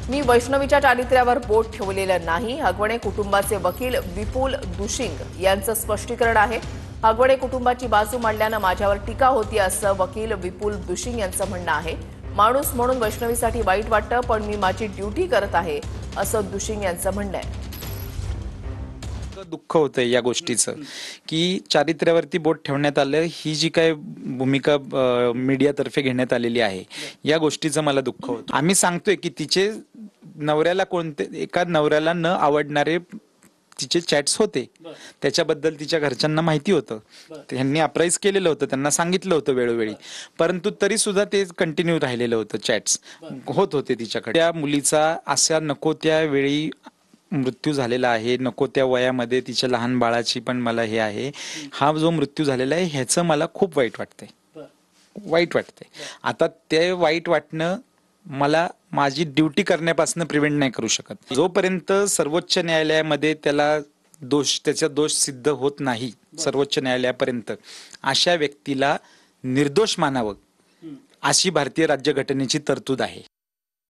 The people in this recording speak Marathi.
मी वैष्णवीच्या चारित्र्यावर बोट ठेवलेलं नाही, हगवणे कुटुंबाचे वकील विपुल दुशिंग यांचं स्पष्टीकरण आहे। हगवणे कुटुंबाची बाजू मांडल्यानं माझ्यावर टीका होती असं वकील विपुल दुशिंग यांचं म्हणणं आहे। माणूस म्हणून वैष्णवीसाठी वाईट वाटतं, पण मी माझी ड्युटी करत आहे असं दुशिंग यांचं म्हणणं आहे। दुःख होतंय या गोष्टीचं की चारित्र्यावरती बोट ठेवण्यात आलं, ही जी काय भूमिका मीडियातर्फे घेण्यात आलेली आहे या गोष्टीचं मला दुःख होतं। आम्ही सांगतोय की तिचे नवऱ्याला एका नवऱ्याला न आवडणारे तिचे चॅट्स होते, त्याच्याबद्दल तिच्या घरच्यांना माहिती होतं, त्यांनी अप्राइज केलेलं होतं, त्यांना सांगितलं होतं वेळोवेळी, परंतु तरी सुद्धा ते कंटिन्यू राहिलेलं होतं, चॅट्स होत होते तिच्याकडे। त्या मुलीचा अशा नको त्या वेळी मृत्यू झालेला आहे, नको त्या वयामध्ये तिच्या लहान बाळाची पण मला हे आहे, हा जो मृत्यू झालेला आहे ह्याचं मला खूप वाईट वाटतंय। आता ते वाईट वाटणं मला माझी ड्युटी करण्यापासून प्रिव्हेंट नाही करू शकत। जोपर्यंत सर्वोच्च न्यायालयामध्ये त्याचा दोष सिद्ध होत नाही, सर्वोच्च न्यायालयापर्यंत अशा व्यक्तीला निर्दोष मानावं अशी भारतीय राज्यघटनेची तरतूद आहे।